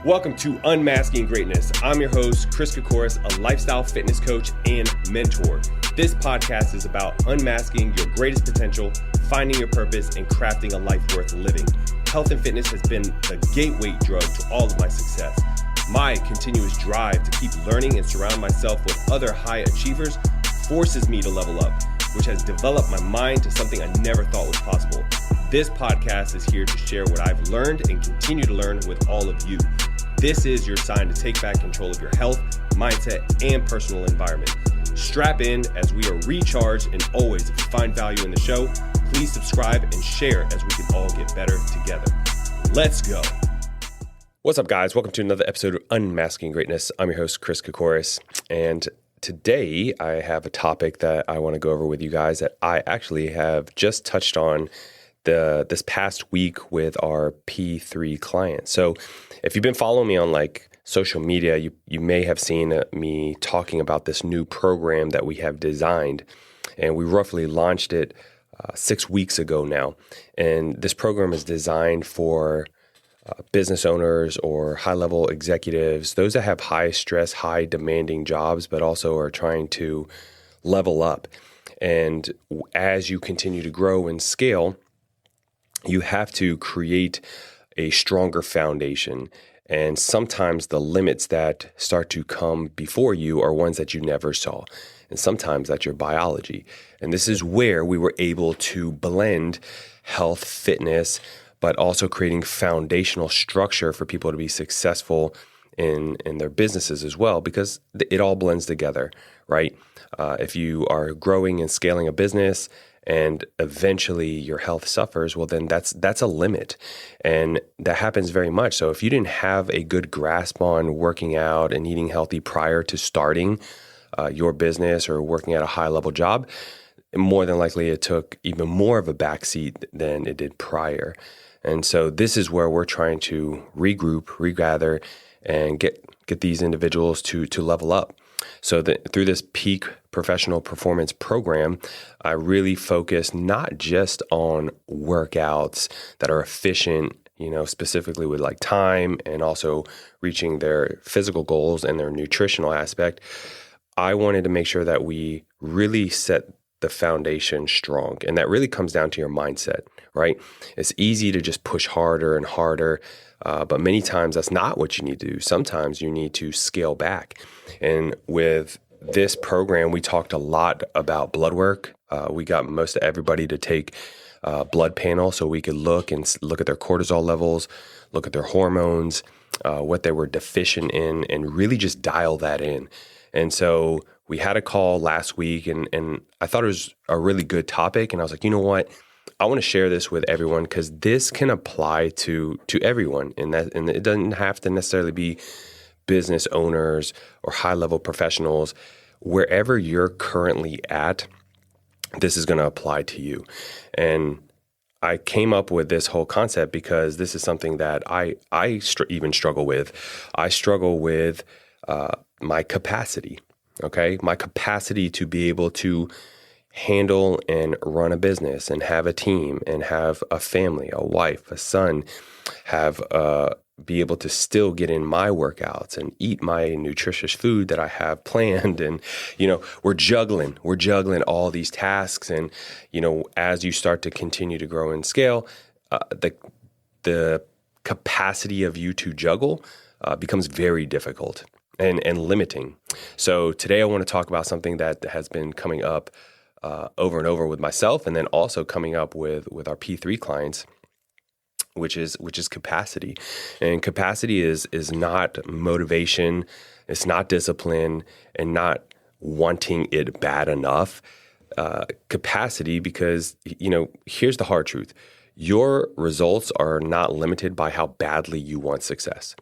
Welcome to Unmasking Greatness. I'm your host, Chris Kokoris, a lifestyle fitness coach and mentor. This podcast is about unmasking your greatest potential, finding your purpose, and crafting a life worth living. Health and fitness has been the gateway drug to all of my success. My continuous drive to keep learning and surround myself with other high achievers forces me to level up, which has developed my mind to something I never thought was possible. This podcast is here to share what I've learned and continue to learn with all of you. This is your sign to take back control of your health, mindset, and personal environment. Strap in as we are recharged, and always, if you find value in the show, please subscribe and share as we can all get better together. Let's go. What's up, guys? Welcome to another episode of Unmasking Greatness. I'm your host, Chris Kokoris, and today I have a topic that I want to go over with you guys that I actually have just touched on this past week with our P3 client. So if you've been following me on social media, you may have seen me talking about this new program that we have designed, and we roughly launched it 6 weeks ago now. And this program is designed for business owners or high-level executives, those that have high stress, high demanding jobs, but also are trying to level up. And as you continue to grow and scale, you have to create a stronger foundation. And sometimes the limits that start to come before you are ones that you never saw. And sometimes that's your biology. And this is where we were able to blend health, fitness, but also creating foundational structure for people to be successful in their businesses as well, because it all blends together, right? If you are growing and scaling a business and eventually your health suffers, well, then that's a limit. And that happens very much. So if you didn't have a good grasp on working out and eating healthy prior to starting your business or working at a high level job, more than likely it took even more of a backseat than it did prior. And so this is where we're trying to regroup, regather, and get these individuals to level up. So through this peak professional performance program, I really focus not just on workouts that are efficient, specifically with time and also reaching their physical goals and their nutritional aspect. I wanted to make sure that we really set the foundation strong. And that really comes down to your mindset, right? It's easy to just push harder and harder, but many times that's not what you need to do. Sometimes you need to scale back. And with this program, we talked a lot about blood work. We got most of everybody to take a blood panel so we could look at their cortisol levels, look at their hormones, what they were deficient in, and really just dial that in. And so we had a call last week, and I thought it was a really good topic. And I was like, you know what? I want to share this with everyone because this can apply to everyone. And it doesn't have to necessarily be business owners or high-level professionals. Wherever you're currently at, this is going to apply to you. And I came up with this whole concept because this is something that I even struggle with. I struggle with my capacity. Okay, my capacity to be able to handle and run a business and have a team and have a family, a wife, a son, be able to still get in my workouts and eat my nutritious food that I have planned. And, we're juggling all these tasks. And, as you start to continue to grow and scale, the capacity of you to juggle becomes very difficult and limiting. So today I want to talk about something that has been coming up over and over with myself, and then also coming up with our P3 clients, which is capacity. And capacity is not motivation, it's not discipline, and not wanting it bad enough. Capacity, because here's the hard truth: your results are not limited by how badly you want success.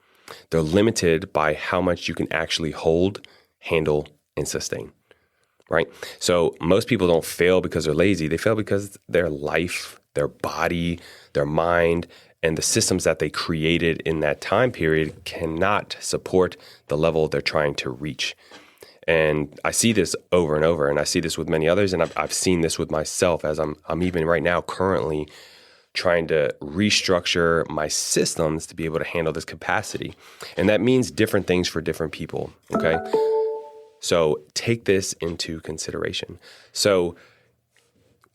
They're limited by how much you can actually hold, handle, and sustain, right? So most people don't fail because they're lazy. They fail because their life, their body, their mind, and the systems that they created in that time period cannot support the level they're trying to reach. And I see this over and over, and I see this with many others, and I've seen this with myself as I'm even right now currently trying to restructure my systems to be able to handle this capacity. And that means different things for different people, okay? So take this into consideration. So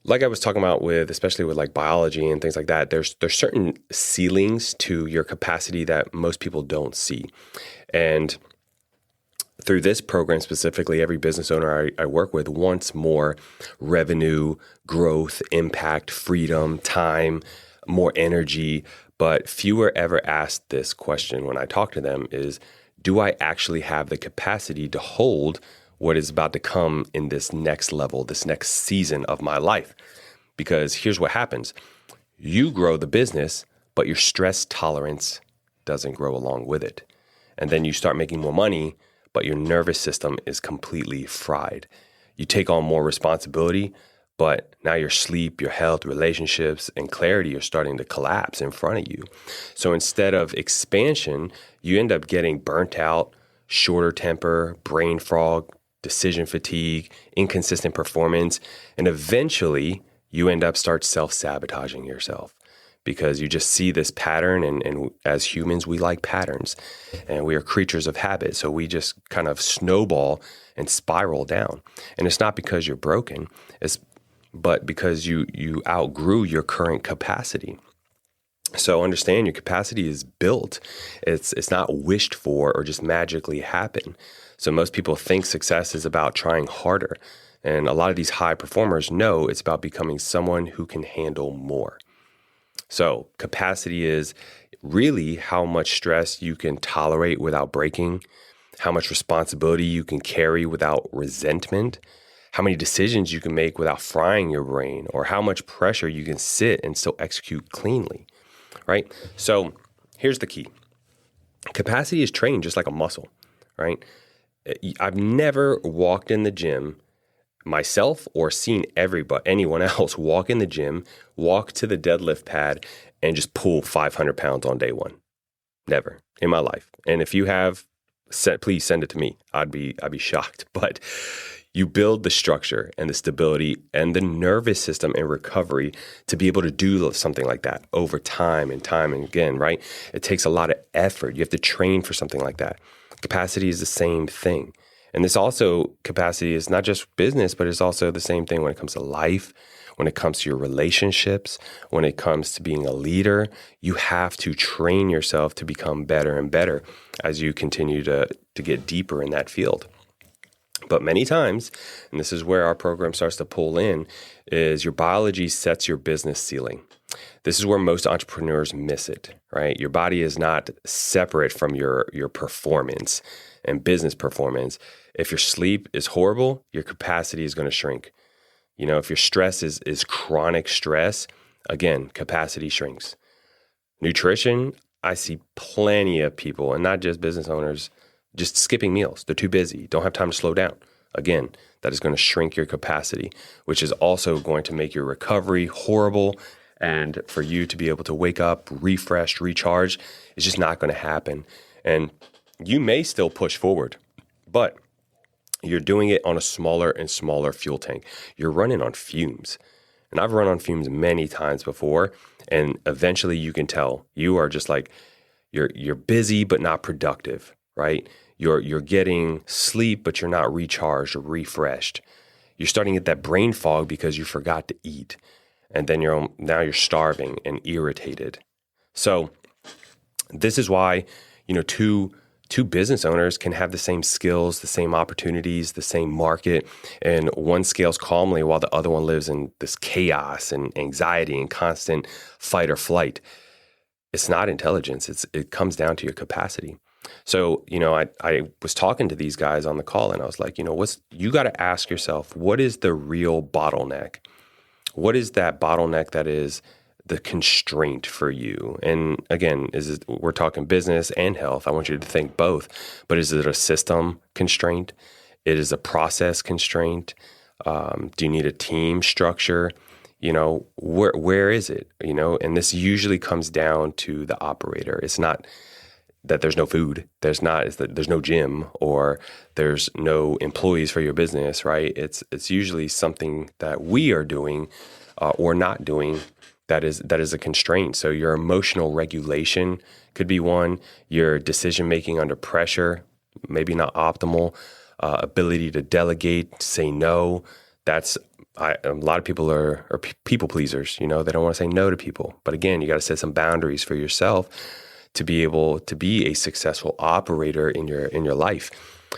like I was talking about especially with like biology and things like that, there's certain ceilings to your capacity that most people don't see. And through this program specifically, every business owner I work with wants more revenue, growth, impact, freedom, time, more energy. But fewer ever ask this question when I talk to them is, do I actually have the capacity to hold what is about to come in this next level, this next season of my life? Because here's what happens. You grow the business, but your stress tolerance doesn't grow along with it. And then you start making more money, but your nervous system is completely fried. You take on more responsibility, but now your sleep, your health, relationships, and clarity are starting to collapse in front of you. So instead of expansion, you end up getting burnt out, shorter temper, brain fog, decision fatigue, inconsistent performance, and eventually you end up start self-sabotaging yourself. Because you just see this pattern, and as humans, we like patterns, and we are creatures of habit. So we just kind of snowball and spiral down. And it's not because you're broken, but because you outgrew your current capacity. So understand your capacity is built. It's not wished for or just magically happen. So most people think success is about trying harder. And a lot of these high performers know it's about becoming someone who can handle more. So capacity is really how much stress you can tolerate without breaking, how much responsibility you can carry without resentment, how many decisions you can make without frying your brain, or how much pressure you can sit and still execute cleanly, right? So here's the key. Capacity is trained just like a muscle, right? I've never walked in the gym myself or seen anyone else walk in the gym, walk to the deadlift pad, and just pull 500 pounds on day one. Never in my life. And if you have, please send it to me. I'd be shocked. But you build the structure and the stability and the nervous system and recovery to be able to do something like that over time and again, right? It takes a lot of effort. You have to train for something like that. Capacity is the same thing. And this also, capacity is not just business, but it's also the same thing when it comes to life, when it comes to your relationships, when it comes to being a leader. You have to train yourself to become better and better as you continue to get deeper in that field. But many times, and this is where our program starts to pull in, is your biology sets your business ceiling. This is where most entrepreneurs miss it, right? Your body is not separate from your performance and business performance. If your sleep is horrible, your capacity is going to shrink. You know, if your stress is chronic stress, again, capacity shrinks. Nutrition, I see plenty of people, and not just business owners, just skipping meals. They're too busy, don't have time to slow down. Again, that is going to shrink your capacity, which is also going to make your recovery horrible. And for you to be able to wake up, refreshed, recharge, it's just not going to happen. And you may still push forward, but you're doing it on a smaller and smaller fuel tank. You're running on fumes. And I've run on fumes many times before. And eventually you can tell you are just like, you're busy, but not productive, right? You're getting sleep, but you're not recharged or refreshed. You're starting to get that brain fog because you forgot to eat. And then now you're starving and irritated. So this is why, two business owners can have the same skills, the same opportunities, the same market, and one scales calmly while the other one lives in this chaos and anxiety and constant fight or flight. It's not intelligence. It comes down to your capacity. So, I was talking to these guys on the call, and I was like, you got to ask yourself, what is the real bottleneck? What is that bottleneck that is the constraint for you? And again, we're talking business and health. I want you to think both. But is it a system constraint? It is a process constraint? Do you need a team structure? Where is it? And this usually comes down to the operator. It's not that there's no food. It's that there's no gym or there's no employees for your business, right? It's usually something that we are doing or not doing that is a constraint. So your emotional regulation could be one, your decision making under pressure, maybe not optimal, ability to delegate, say no. A lot of people are people pleasers. They don't want to say no to people. But again, you got to set some boundaries for yourself to be able to be a successful operator in your life.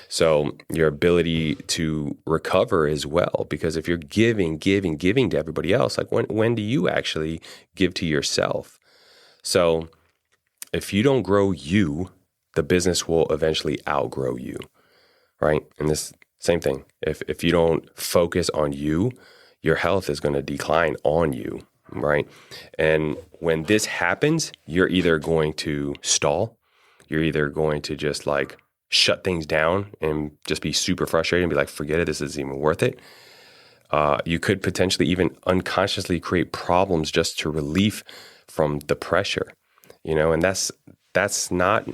So your ability to recover as well, because if you're giving to everybody else, like when do you actually give to yourself? So if you don't grow you, the business will eventually outgrow you, right? And this same thing. If you don't focus on you, your health is going to decline on you, right? And when this happens, you're either going to stall, you're either going to just like shut things down and just be super frustrated and be like, forget it, this isn't even worth it. You could potentially even unconsciously create problems just to relief from the pressure, and that's not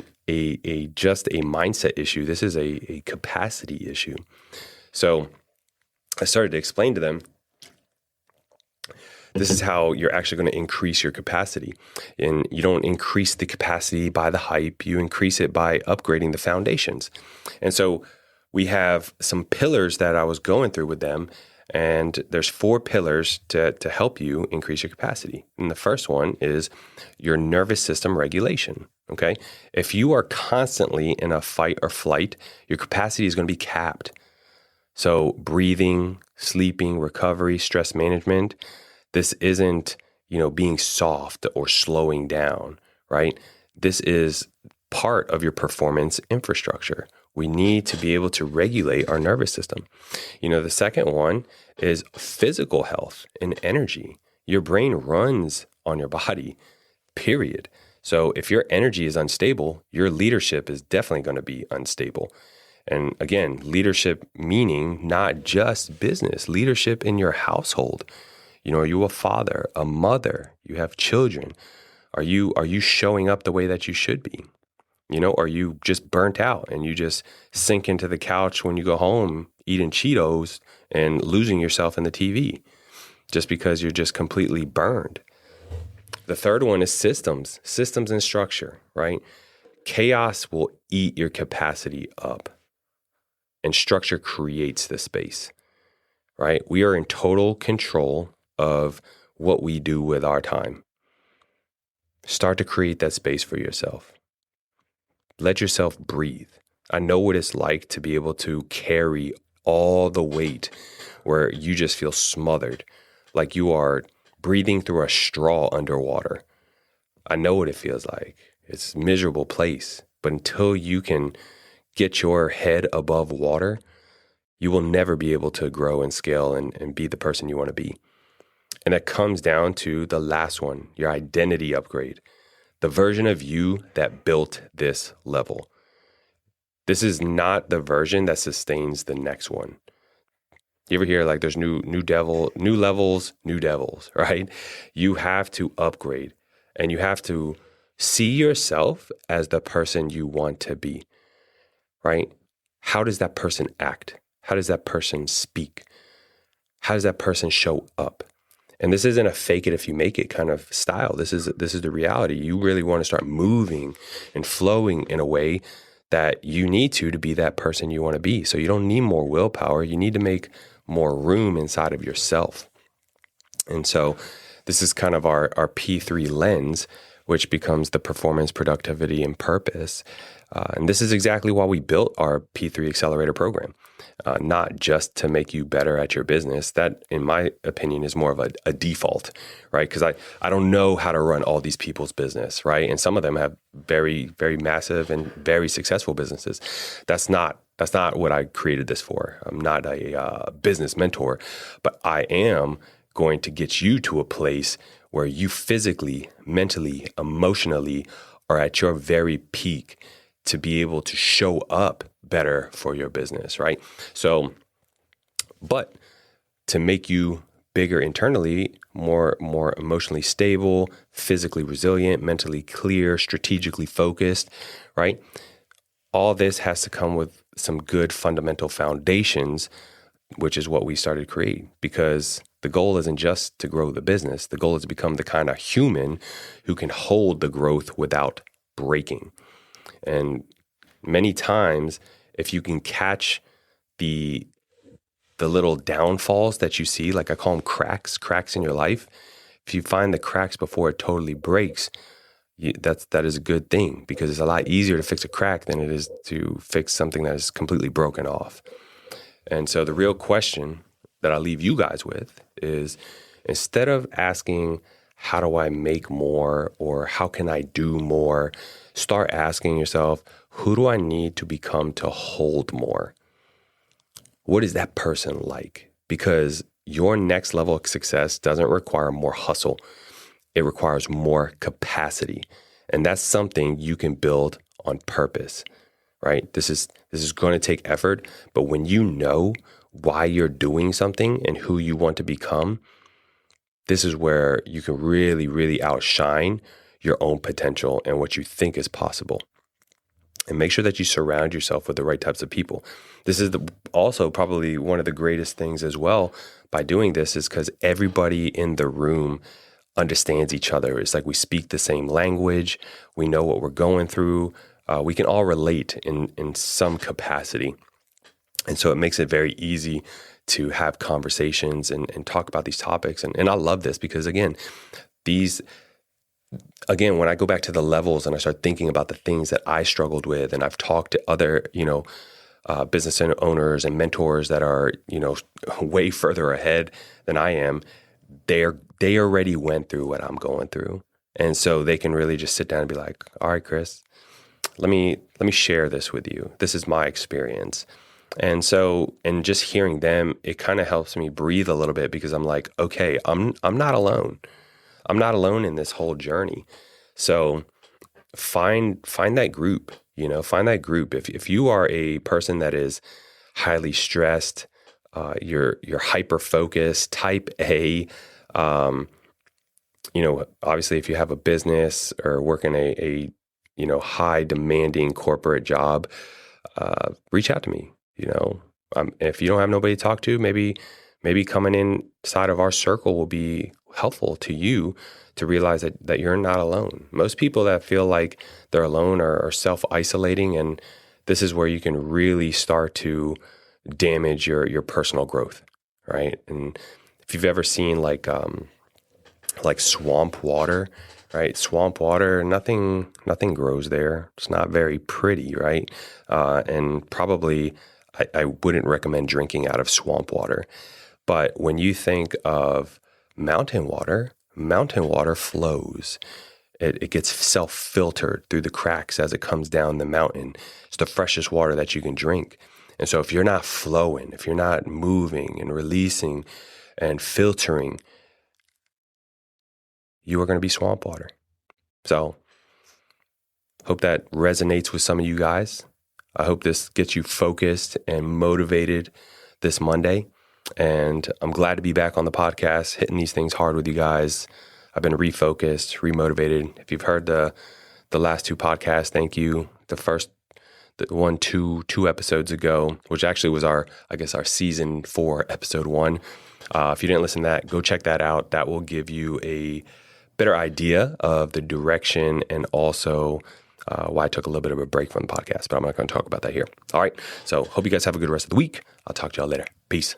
just a mindset issue. This is a capacity issue. So I started to explain to them, this is how you're actually going to increase your capacity. And you don't increase the capacity by the hype, you increase it by upgrading the foundations. And so we have some pillars that I was going through with them, and there's 4 pillars to help you increase your capacity. And the first one is your nervous system regulation, okay? If you are constantly in a fight or flight, your capacity is going to be capped. So breathing, sleeping, recovery, stress management, this isn't, being soft or slowing down, right? This is part of your performance infrastructure. We need to be able to regulate our nervous system. The second one is physical health and energy. Your brain runs on your body, period. So if your energy is unstable, your leadership is definitely going to be unstable. And again, leadership meaning not just business, leadership in your household. Are you a father, a mother? You have children. Are you showing up the way that you should be? Are you just burnt out and you just sink into the couch when you go home eating Cheetos and losing yourself in the TV just because you're just completely burned? The third one is systems and structure, right? Chaos will eat your capacity up, and structure creates the space, right? We are in total control of what we do with our time. Start to create that space for yourself. Let yourself breathe. I know what it's like to be able to carry all the weight where you just feel smothered, like you are breathing through a straw underwater. I know what it feels like. It's a miserable place, but until you can get your head above water, you will never be able to grow and scale and be the person you want to be. And that comes down to the last one, your identity upgrade, the version of you that built this level. This is not the version that sustains the next one. You ever hear like there's new levels, new devils, right? You have to upgrade, and you have to see yourself as the person you want to be, right? How does that person act? How does that person speak? How does that person show up? And this isn't a fake it if you make it kind of style. This is the reality. You really want to start moving and flowing in a way that you need to be that person you want to be. So you don't need more willpower. You need to make more room inside of yourself. And so this is kind of our P3 lens, which becomes the performance, productivity, and purpose. And this is exactly why we built our P3 Accelerator program. Not just to make you better at your business. That, in my opinion, is more of a default, right? Because I don't know how to run all these people's business, right? And some of them have very, very massive and very successful businesses. That's not what I created this for. I'm not a business mentor, but I am going to get you to a place where you physically, mentally, emotionally are at your very peak to be able to show up better for your business, right? So, but to make you bigger internally, more emotionally stable, physically resilient, mentally clear, strategically focused, right? All this has to come with some good fundamental foundations, which is what we started creating. Because The goal isn't just to grow the business. The goal is to become the kind of human who can hold the growth without breaking. And many times, if you can catch the little downfalls that you see, like I call them cracks in your life, if you find the cracks before it totally breaks, that is a good thing, because it's a lot easier to fix a crack than it is to fix something that is completely broken off. And so the real question that I'll leave you guys with is, instead of asking, how do I make more, or how can I do more, start asking yourself, who do I need to become to hold more? What is that person like? Because your next level of success doesn't require more hustle. It requires more capacity. And that's something you can build on purpose, right? This is going to take effort, but when you know why you're doing something and who you want to become, this is where you can really, really outshine your own potential and what you think is possible. And make sure that you surround yourself with the right types of people. This is also probably one of the greatest things as well by doing this, is because everybody in the room understands each other. It's like we speak the same language. We know what we're going through. We can all relate in some capacity. And so it makes it very easy to have conversations and talk about these topics. And I love this because, again, when I go back to the levels and I start thinking about the things that I struggled with, and I've talked to other, business owners and mentors that are, way further ahead than I am, they already went through what I'm going through. And so they can really just sit down and be like, all right, Chris, let me share this with you. This is my experience. And so, and just hearing them, it kind of helps me breathe a little bit, because I'm like, okay, I'm not alone. I'm not alone in this whole journey. So find that group, find that group. If you are a person that is highly stressed, you're hyper focused, type A, obviously if you have a business or work in a high demanding corporate job, reach out to me. If you don't have nobody to talk to, maybe coming inside of our circle will be helpful to you to realize that you're not alone. Most people that feel like they're alone are self-isolating, and this is where you can really start to damage your personal growth, right? And if you've ever seen like swamp water, right? Swamp water, nothing grows there. It's not very pretty, right? And probably I wouldn't recommend drinking out of swamp water. But when you think of mountain water flows. It gets self-filtered through the cracks as it comes down the mountain. It's the freshest water that you can drink. And so if you're not flowing, if you're not moving and releasing and filtering, you are going to be swamp water. So hope that resonates with some of you guys. I hope this gets you focused and motivated this Monday. And I'm glad to be back on the podcast, hitting these things hard with you guys. I've been refocused, remotivated. If you've heard the last two podcasts, thank you. Two episodes ago, which actually was our season 4, episode 1. If you didn't listen to that, go check that out. That will give you a better idea of the direction and also why I took a little bit of a break from the podcast, but I'm not going to talk about that here. All right. So hope you guys have a good rest of the week. I'll talk to y'all later. Peace.